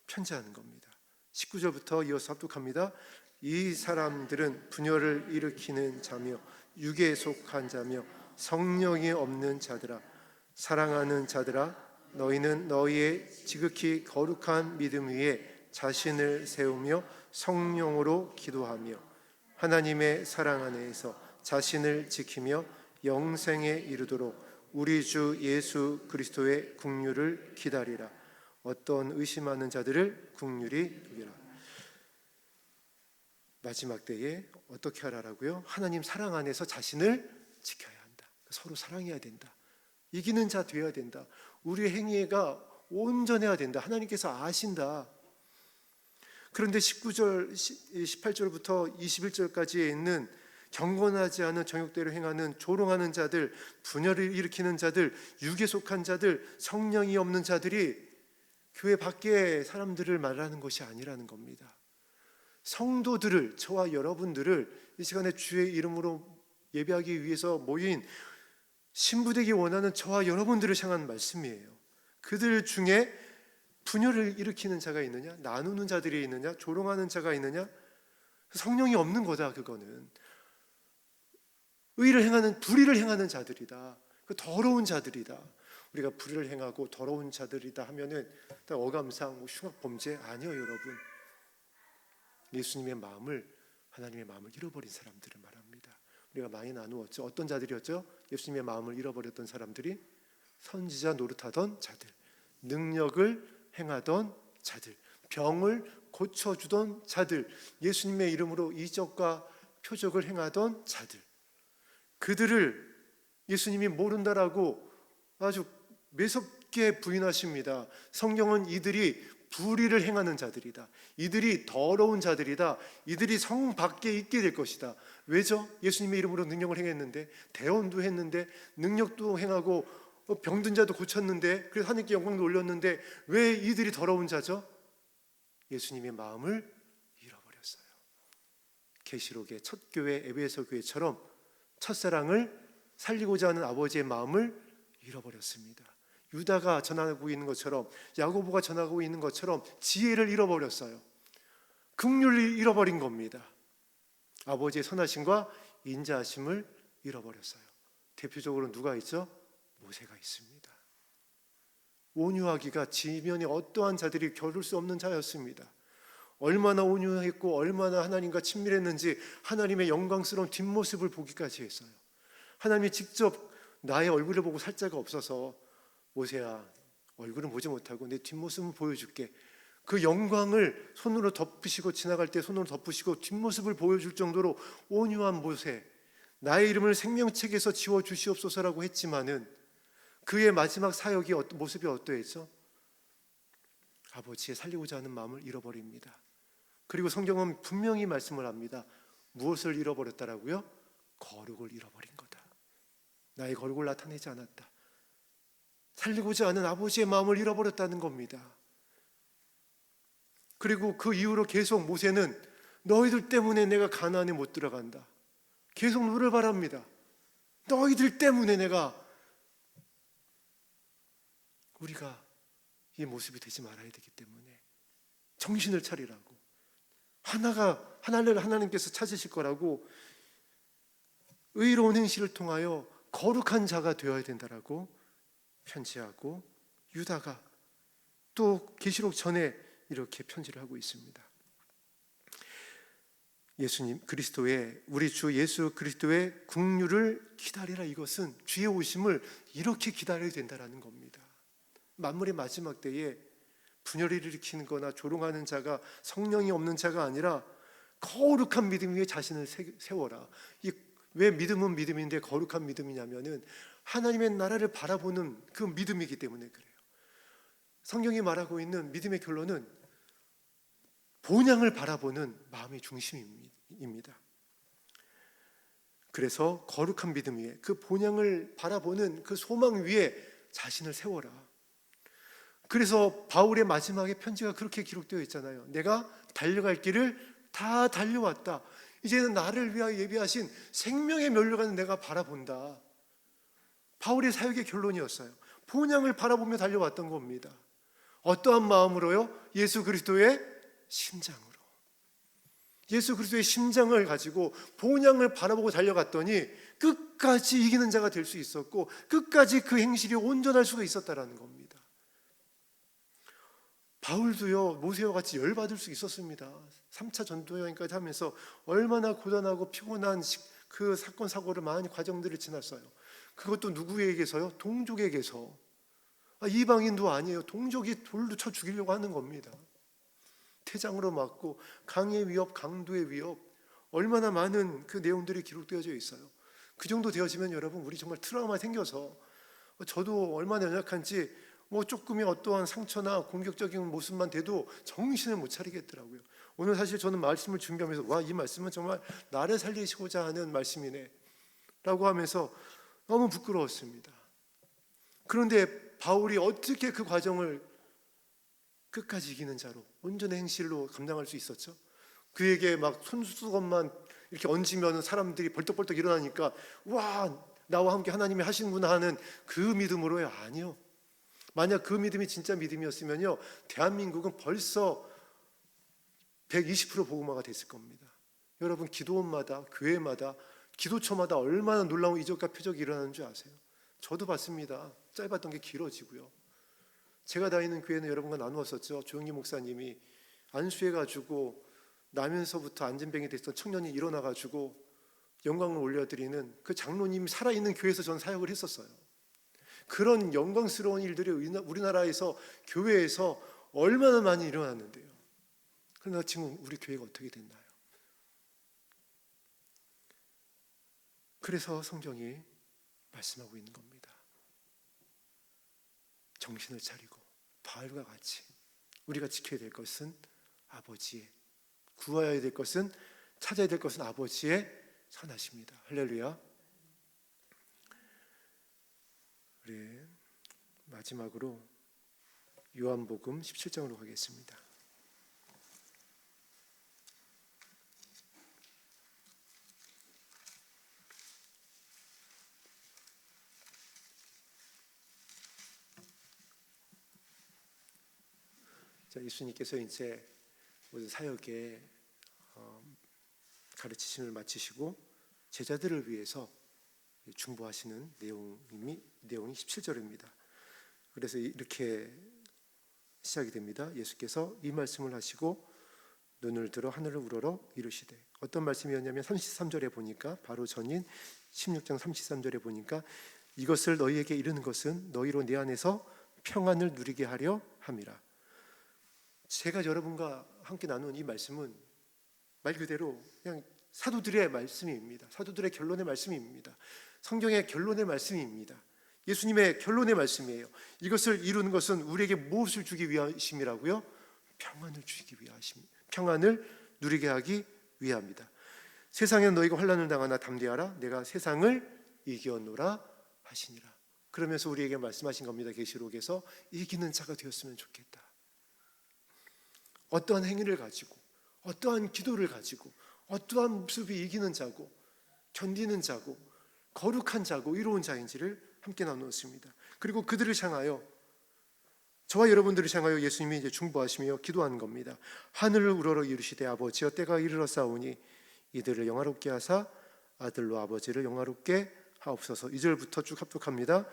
편지하는 겁니다. 19절부터 이어서 합독합니다. 이 사람들은 분열을 일으키는 자며 육에 속한 자며 성령이 없는 자들아, 사랑하는 자들아, 너희는 너희의 지극히 거룩한 믿음 위에 자신을 세우며 성령으로 기도하며 하나님의 사랑 안에서 자신을 지키며 영생에 이르도록 우리 주 예수 그리스도의 긍휼을 기다리라. 어떤 의심하는 자들을 긍휼히 여기라. 마지막 때에 어떻게 하라고요? 하나님 사랑 안에서 자신을 지켜야 한다. 서로 사랑해야 된다. 이기는 자 되어야 된다. 우리의 행위가 온전해야 된다. 하나님께서 아신다. 그런데 19절, 18절부터 21절까지에 있는 경건하지 않은 정욕대로 행하는 조롱하는 자들, 분열을 일으키는 자들, 육에 속한 자들, 성령이 없는 자들이 교회 밖에 사람들을 말하는 것이 아니라는 겁니다. 성도들을, 저와 여러분들을 이 시간에 주의 이름으로 예배하기 위해서 모인 신부되기 원하는 저와 여러분들을 향한 말씀이에요. 그들 중에 분열을 일으키는 자가 있느냐? 나누는 자들이 있느냐? 조롱하는 자가 있느냐? 성령이 없는 거다. 그거는 의를 행하는, 불의를 행하는 자들이다. 그 더러운 자들이다. 우리가 불의를 행하고 더러운 자들이다 하면은 어감상 흉악 범죄 아니에요, 여러분. 예수님의 마음을, 하나님의 마음을 잃어버린 사람들을 말합니다. 우리가 많이 나누었죠. 어떤 자들이었죠? 예수님의 마음을 잃어버렸던 사람들이 선지자 노릇하던 자들, 능력을 행하던 자들, 병을 고쳐주던 자들, 예수님의 이름으로 이적과 표적을 행하던 자들, 그들을 예수님이 모른다라고 아주 매섭게 부인하십니다. 성경은 이들이 불의를 행하는 자들이다. 이들이 더러운 자들이다. 이들이 성 밖에 있게 될 것이다. 왜죠? 예수님의 이름으로 능력을 행했는데, 대언도 했는데, 능력도 행하고 병든 자도 고쳤는데, 그래서 하나님께 영광도 올렸는데 왜 이들이 더러운 자죠? 예수님의 마음을 잃어버렸어요. 계시록의 첫 교회 에베소 교회처럼 첫사랑을 살리고자 하는 아버지의 마음을 잃어버렸습니다. 유다가 전하고 있는 것처럼, 야고보가 전하고 있는 것처럼 지혜를 잃어버렸어요. 긍휼을 잃어버린 겁니다. 아버지의 선하심과 인자하심을 잃어버렸어요. 대표적으로 누가 있죠? 모세가 있습니다. 온유하기가 지면에 어떠한 자들이 겨룰 수 없는 자였습니다. 얼마나 온유했고 얼마나 하나님과 친밀했는지 하나님의 영광스러운 뒷모습을 보기까지 했어요. 하나님이 직접 나의 얼굴을 보고 살 자가 없어서 모세야, 얼굴은 보지 못하고 내 뒷모습은 보여줄게. 그 영광을 손으로 덮으시고, 지나갈 때 손으로 덮으시고 뒷모습을 보여줄 정도로 온유한 모세, 나의 이름을 생명책에서 지워주시옵소서라고 했지만은 그의 마지막 사역이 모습이 어떠했죠? 아버지의 살리고자 하는 마음을 잃어버립니다. 그리고 성경은 분명히 말씀을 합니다. 무엇을 잃어버렸다라고요? 거룩을 잃어버린 거다. 나의 거룩을 나타내지 않았다. 살리고자 하는 아버지의 마음을 잃어버렸다는 겁니다. 그리고 그 이후로 계속 모세는 너희들 때문에 내가 가나안에 못 들어간다. 계속 누를 바랍니다. 너희들 때문에 우리가 이 모습이 되지 말아야 되기 때문에 정신을 차리라고, 하나를 하나님께서 찾으실 거라고, 의로운 행실을 통하여 거룩한 자가 되어야 된다라고 편지하고, 유다가 또 계시록 전에 이렇게 편지를 하고 있습니다. 예수님 그리스도의, 우리 주 예수 그리스도의 국류를 기다리라. 이것은 주의 오심을 이렇게 기다려야 된다라는 겁니다. 만물의 마지막 때에 분열을 일으키는 거나 조롱하는 자가, 성령이 없는 자가 아니라 거룩한 믿음 위에 자신을 세워라. 왜 믿음은 믿음인데 거룩한 믿음이냐면은 하나님의 나라를 바라보는 그 믿음이기 때문에 그래요. 성경이 말하고 있는 믿음의 결론은 본향을 바라보는 마음의 중심입니다. 그래서 거룩한 믿음 위에, 그 본향을 바라보는 그 소망 위에 자신을 세워라. 그래서 바울의 마지막에 편지가 그렇게 기록되어 있잖아요. 내가 달려갈 길을 다 달려왔다. 이제는 나를 위하여 예비하신 생명의 면류관을 내가 바라본다. 바울의 사역의 결론이었어요. 본향을 바라보며 달려왔던 겁니다. 어떠한 마음으로요? 예수 그리스도의 심장으로. 예수 그리스도의 심장을 가지고 본향을 바라보고 달려갔더니 끝까지 이기는 자가 될 수 있었고, 끝까지 그 행실이 온전할 수가 있었다라는 겁니다. 바울도요, 모세와 같이 열받을 수 있었습니다. 3차 전도 여행까지 하면서 얼마나 고단하고 피곤한 그 사건 사고를, 많은 과정들을 지났어요. 그것도 누구에게서요? 동족에게서. 이방인도 아니에요. 동족이 돌로 쳐 죽이려고 하는 겁니다. 태장으로 맞고, 강의 위협, 강도의 위협, 얼마나 많은 그 내용들이 기록되어져 있어요. 그 정도 되어지면 여러분, 우리 정말 트라우마 생겨서, 저도 얼마나 연약한지 조금의 어떠한 상처나 공격적인 모습만 돼도 정신을 못 차리겠더라고요. 오늘 사실 저는 말씀을 준비하면서 이 말씀은 정말 나를 살리시고자 하는 말씀이네 라고 하면서 너무 부끄러웠습니다. 그런데 바울이 어떻게 그 과정을 끝까지 이기는 자로, 온전한 행실로 감당할 수 있었죠? 그에게 막 손수건만 이렇게 얹으면 사람들이 벌떡벌떡 일어나니까 나와 함께 하나님이 하시는구나 하는 그 믿음으로요? 아니요. 만약 그 믿음이 진짜 믿음이었으면요, 대한민국은 벌써 120% 복음화가 됐을 겁니다. 여러분, 기도원마다, 교회마다, 기도처마다 얼마나 놀라운 이적과 표적이 일어나는 줄 아세요? 저도 봤습니다. 짧았던 게 길어지고요. 제가 다니는 교회는 여러분과 나누었었죠. 조영기 목사님이 안수해가지고 나면서부터 안진병이 됐던 청년이 일어나가지고 영광을 올려드리는 그 장로님이 살아있는 교회에서 저는 사역을 했었어요. 그런 영광스러운 일들이 우리나라에서, 교회에서 얼마나 많이 일어났는데요. 그러나 지금 우리 교회가 어떻게 됐나요? 그래서 성경이 말씀하고 있는 겁니다. 정신을 차리고 바울과 같이 우리가 지켜야 될 것은 아버지의, 구하여야 될 것은, 찾아야 될 것은 아버지의 선하십니다. 할렐루야. 우리 마지막으로 요한복음 17장으로 가겠습니다. 자, 예수님께서 이제 모든 사역에 가르치심을 마치시고 제자들을 위해서 중보하시는 내용이 17절입니다. 그래서 이렇게 시작이 됩니다. 예수께서 이 말씀을 하시고 눈을 들어 하늘을 우러러 이르시되, 어떤 말씀이었냐면 33절에 보니까 바로 전인 16장 33절에 보니까 이것을 너희에게 이르는 것은 너희로 내 안에서 평안을 누리게 하려 함이라. 제가 여러분과 함께 나눈 이 말씀은 말 그대로 그냥 사도들의 말씀입니다. 사도들의 결론의 말씀입니다. 성경의 결론의 말씀입니다. 예수님의 결론의 말씀이에요. 이것을 이루는 것은 우리에게 무엇을 주기 위하심이라고요? 평안을 주기 위하심, 평안을 누리게 하기 위함이다. 세상에 너희가 환난을 당하나 담대하라, 내가 세상을 이겨노라 하시니라. 그러면서 우리에게 말씀하신 겁니다. 계시록에서 이기는 자가 되었으면 좋겠다. 어떠한 행위를 가지고, 어떠한 기도를 가지고, 어떠한 모습이 이기는 자고 견디는 자고 거룩한 자고 의로운 자인지를 함께 나누었습니다. 그리고 그들을 향하여, 저와 여러분들을 향하여 예수님이 이제 중보하시며 기도하는 겁니다. 하늘을 우러러 이르시되 아버지여, 때가 이르렀사오니 이들을 영화롭게 하사 아들로 아버지를 영화롭게 하옵소서. 2절부터 쭉 합독합니다.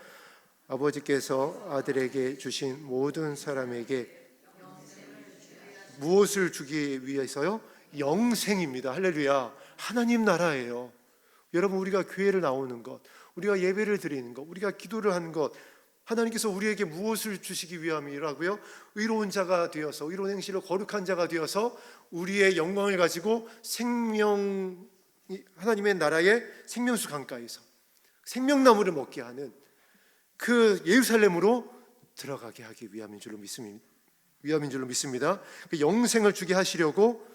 아버지께서 아들에게 주신 모든 사람에게 무엇을 주기 위해서요? 영생입니다. 할렐루야. 하나님 나라예요. 여러분, 우리가 교회를 나오는 것, 우리가 예배를 드리는 것, 우리가 기도를 하는 것, 하나님께서 우리에게 무엇을 주시기 위함이라고요? 의로운 자가 되어서, 의로운 행실로 거룩한 자가 되어서 우리의 영광을 가지고 하나님의 나라의 생명수 강가에서 생명나무를 먹게 하는 그 예루살렘으로 들어가게 하기 위함인 줄로 믿습니다. 그 영생을 주게 하시려고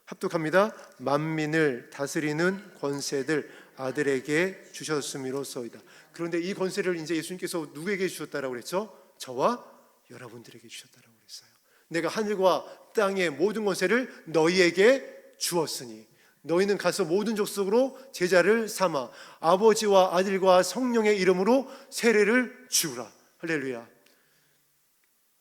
합독합니다. 만민을 다스리는 권세들 아들에게 주셨음이로소이다. 그런데 이 권세를 이제 예수님께서 누구에게 주셨다라고 그랬죠? 저와 여러분들에게 주셨다라고 그랬어요. 내가 하늘과 땅의 모든 권세를 너희에게 주었으니 너희는 가서 모든 족속으로 제자를 삼아 아버지와 아들과 성령의 이름으로 세례를 주라. 할렐루야.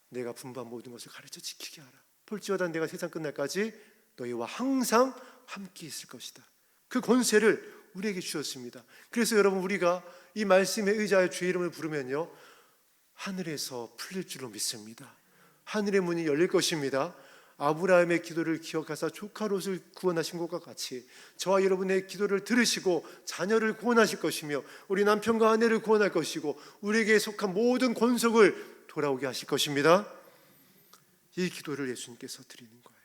내가 분부한 모든 것을 가르쳐 지키게 하라. 볼지어다 내가 세상 끝날까지 너희와 항상 함께 있을 것이다. 그 권세를 우리에게 주셨습니다. 그래서 여러분, 우리가 이 말씀에 의지하여 주의 이름을 부르면요, 하늘에서 풀릴 줄로 믿습니다. 하늘의 문이 열릴 것입니다. 아브라함의 기도를 기억하사 조카 롯을 구원하신 것과 같이 저와 여러분의 기도를 들으시고 자녀를 구원하실 것이며 우리 남편과 아내를 구원할 것이고 우리에게 속한 모든 권속을 돌아오게 하실 것입니다. 이 기도를 예수님께서 드리는 거예요.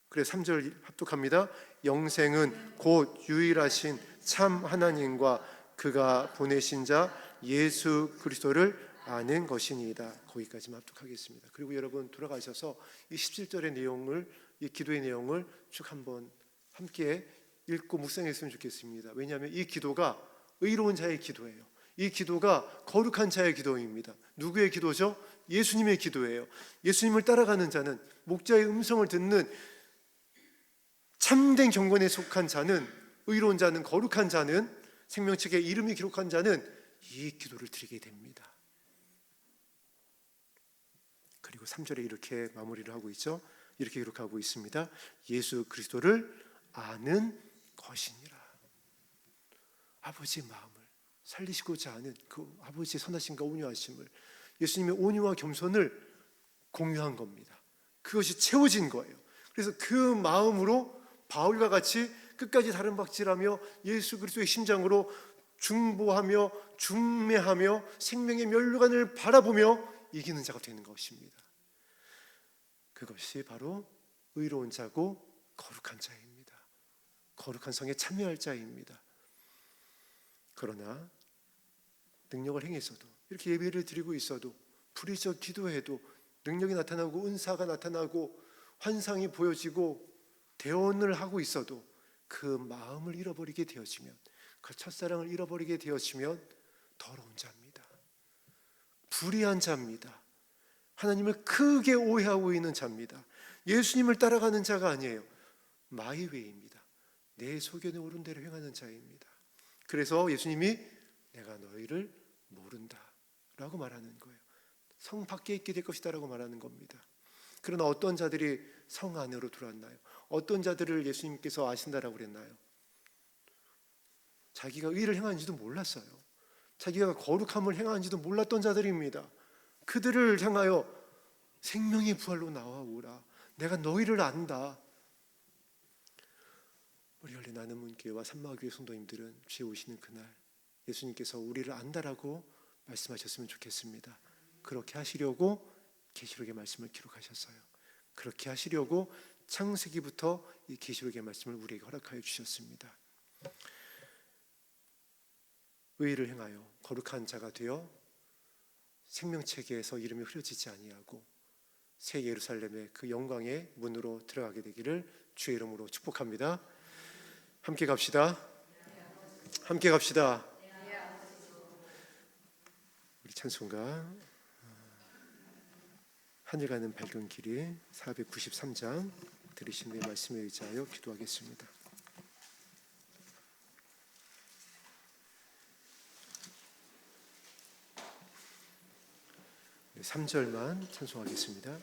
그래서 3절 합독합니다. 영생은 곧 유일하신 참 하나님과 그가 보내신 자 예수 그리스도를 아는 것이니이다. 거기까지만 합독하겠습니다. 그리고 여러분 돌아가셔서 이 17절의 내용을, 이 기도의 내용을 쭉 한번 함께 읽고 묵상했으면 좋겠습니다. 왜냐하면 이 기도가 의로운 자의 기도예요. 이 기도가 거룩한 자의 기도입니다. 누구의 기도죠? 예수님의 기도예요. 예수님을 따라가는 자는, 목자의 음성을 듣는 참된 경건에 속한 자는, 의로운 자는, 거룩한 자는, 생명책에 이름이 기록한 자는 이 기도를 드리게 됩니다. 그리고 3절에 이렇게 마무리를 하고 있죠. 이렇게 기록하고 있습니다. 예수 그리스도를 아는 것이니라. 아버지의 마음을 살리시고자 하는 그 아버지의 선하심과 온유하심을, 예수님의 온유와 겸손을 공유한 겁니다. 그것이 채워진 거예요. 그래서 그 마음으로 바울과 같이 끝까지 다른 박질하며 예수 그리스도의 심장으로 중보하며 중매하며 생명의 면류관을 바라보며 이기는 자가 되는 것입니다. 그것이 바로 의로운 자고 거룩한 자입니다. 거룩한 성에 참여할 자입니다. 그러나 능력을 행해서도, 이렇게 예배를 드리고 있어도, 불의적 기도해도 능력이 나타나고 은사가 나타나고 환상이 보여지고 대언을 하고 있어도 그 마음을 잃어버리게 되어지면, 그 첫사랑을 잃어버리게 되어지면 더러운 자입니다. 불의한 자입니다. 하나님을 크게 오해하고 있는 자입니다. 예수님을 따라가는 자가 아니에요. 마이웨이입니다. 내 소견에 오른 대로 행하는 자입니다. 그래서 예수님이 내가 너희를 모른다 라고 말하는 거예요. 성 밖에 있게 될 것이다 라고 말하는 겁니다. 그러나 어떤 자들이 성 안으로 들어왔나요? 어떤 자들을 예수님께서 아신다라고 그랬나요? 자기가 의를 행하는지도 몰랐어요. 자기가 거룩함을 행하는지도 몰랐던 자들입니다. 그들을 향하여 생명의 부활로 나와오라. 내가 너희를 안다. 우리 열린 나눔문교회와 산마교회 성도님들은 주에 오시는 그날 예수님께서 우리를 안다라고 말씀하셨으면 좋겠습니다. 그렇게 하시려고 계시록의 말씀을 기록하셨어요. 그렇게 하시려고 창세기부터 이 계시록의 말씀을 우리에게 허락하여 주셨습니다. 의를 행하여 거룩한 자가 되어 생명책에서 이름이 흐려지지 아니하고 새 예루살렘의 그 영광의 문으로 들어가게 되기를 주의 이름으로 축복합니다. 함께 갑시다. 함께 갑시다. 우리 찬송가 하늘 가는 밝은 길이 493장 들으신 내 말씀에 의지하여 기도하겠습니다. 3절만 찬송하겠습니다.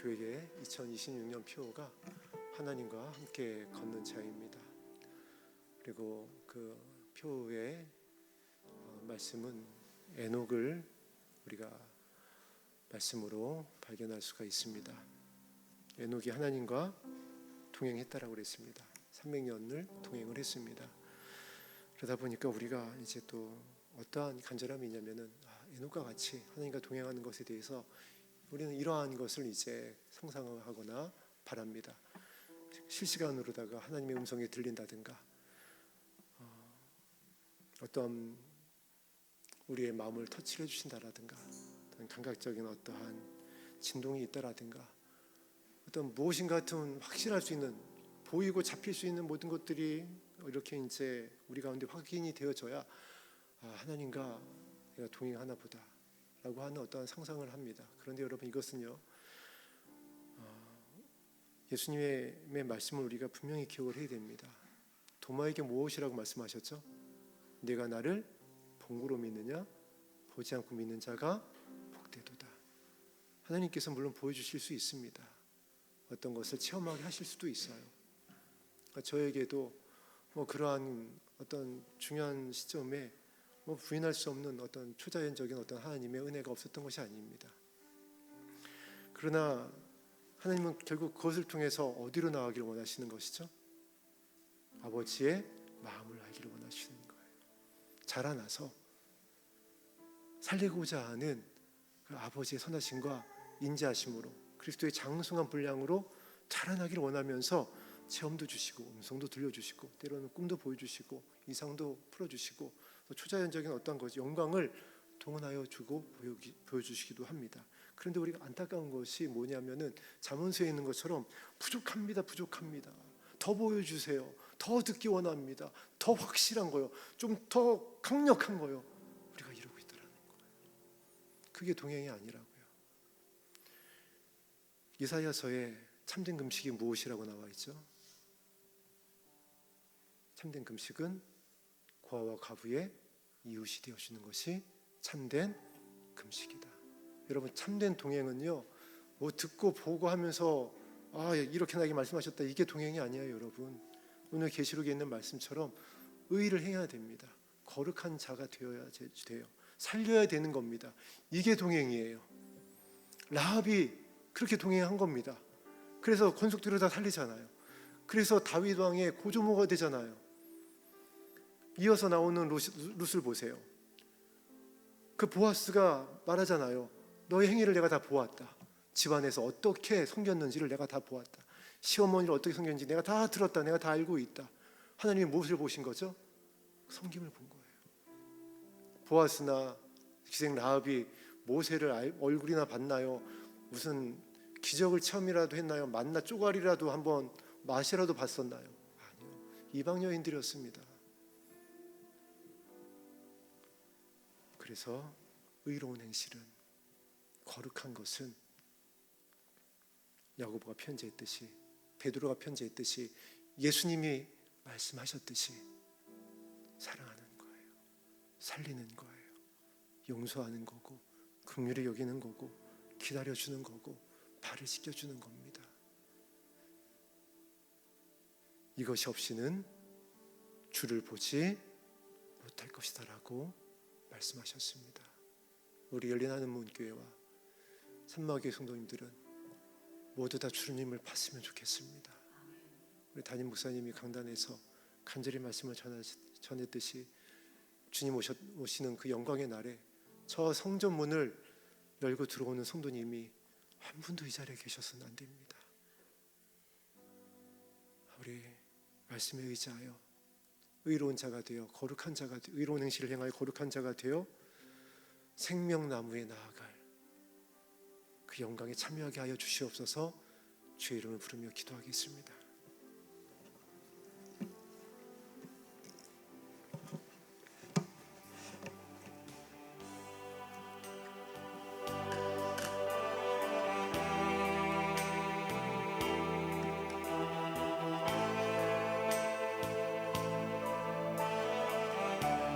교회의 2026년 표어가 하나님과 함께 걷는 자입니다. 그리고 그 표어의 말씀은 에녹을 우리가 말씀으로 발견할 수가 있습니다. 에녹이 하나님과 동행했다라고 그랬습니다. 300년을 동행을 했습니다. 그러다 보니까 우리가 이제 또 어떠한 간절함이 있냐면은 에녹과 같이 하나님과 동행하는 것에 대해서 우리는 이러한 것을 이제 상상하거나 바랍니다. 실시간으로다가 하나님의 음성이 들린다든가, 어떤 우리의 마음을 터치해 주신다라든가, 어떤 감각적인 어떠한 진동이 있다라든가, 어떤 무엇인가 같은 확신할 수 있는, 보이고 잡힐 수 있는 모든 것들이 이렇게 이제 우리 가운데 확인이 되어져야 하나님과 내가 동행하나 보다 라고 하는 어떠한 상상을 합니다. 그런데 여러분, 이것은요, 예수님의 말씀을 우리가 분명히 기억을 해야 됩니다. 도마에게 무엇이라고 말씀하셨죠? 내가 나를 본구로 믿느냐? 보지 않고 믿는 자가 복되도다. 하나님께서 물론 보여주실 수 있습니다. 어떤 것을 체험하게 하실 수도 있어요. 저에게도 그러한 어떤 중요한 시점에 부인할 수 없는 어떤 초자연적인 어떤 하나님의 은혜가 없었던 것이 아닙니다. 그러나 하나님은 결국 그것을 통해서 어디로 나가기를 원하시는 것이죠? 아버지의 마음을 알기를 원하시는 거예요. 자라나서 살리고자 하는 그 아버지의 선하심과 인자하심으로 그리스도의 장성한 분량으로 자라나기를 원하면서 체험도 주시고 음성도 들려주시고 때로는 꿈도 보여주시고 이상도 풀어주시고 또 초자연적인 어떤 것 영광을 동원하여 주고 보여주시기도 합니다. 그런데 우리가 안타까운 것이 뭐냐면은 잠언서에 있는 것처럼 부족합니다. 더 보여주세요. 더 듣기 원합니다. 더 확실한 거요. 좀 더 강력한 거요. 우리가 이러고 있다라는 거예요. 그게 동행이 아니라고요. 이사야서에 참된 금식이 무엇이라고 나와 있죠? 참된 금식은 고아와 과부의 이웃이 되어주는 것이 참된 금식이다. 여러분, 참된 동행은요, 뭐 듣고 보고 하면서 이렇게 나에게 말씀하셨다, 이게 동행이 아니에요. 여러분, 오늘 계시록에 있는 말씀처럼 의를 행해야 됩니다. 거룩한 자가 되어야 돼요. 살려야 되는 겁니다. 이게 동행이에요. 라합이 그렇게 동행한 겁니다. 그래서 권속들을 다 살리잖아요. 그래서 다윗 왕의 고조모가 되잖아요. 이어서 나오는 룻을 보세요. 그 보아스가 말하잖아요. 너의 행위를 내가 다 보았다. 집안에서 어떻게 섬겼는지를 내가 다 보았다. 시어머니를 어떻게 섬겼는지 내가 다 들었다. 내가 다 알고 있다. 하나님이 무엇을 보신 거죠? 섬김을 본 거예요. 보아스나 기생 라합이 모세를 얼굴이나 봤나요? 무슨 기적을 체험이라도 했나요? 만나 쪼가리라도 한번 맛이라도 봤었나요? 아니요. 이방 여인들이었습니다. 그래서 의로운 행실은, 거룩한 것은 야고보가 편지했듯이, 베드로가 편지했듯이, 예수님이 말씀하셨듯이 사랑하는 거예요. 살리는 거예요. 용서하는 거고, 긍휼히 여기는 거고, 기다려주는 거고, 발을 씻겨주는 겁니다. 이것이 없이는 주를 보지 못할 것이다라고 말씀하셨습니다. 우리 열린 하늘문교회와 산마교회 성도님들은 모두 다 주님을 봤으면 좋겠습니다. 우리 담임 목사님이 강단에서 간절히 말씀을 전했듯이 주님 오시는 그 영광의 날에 저 성전 문을 열고 들어오는 성도님이 한 분도 이 자리에 계셔서는 안 됩니다. 우리 말씀에 의지하여 의로운 자가 되어 거룩한 자가 되어 의로운 행실을 행하여 거룩한 자가 되어 생명나무에 나아갈 그 영광에 참여하게 하여 주시옵소서. 주의 이름을 부르며 기도하겠습니다.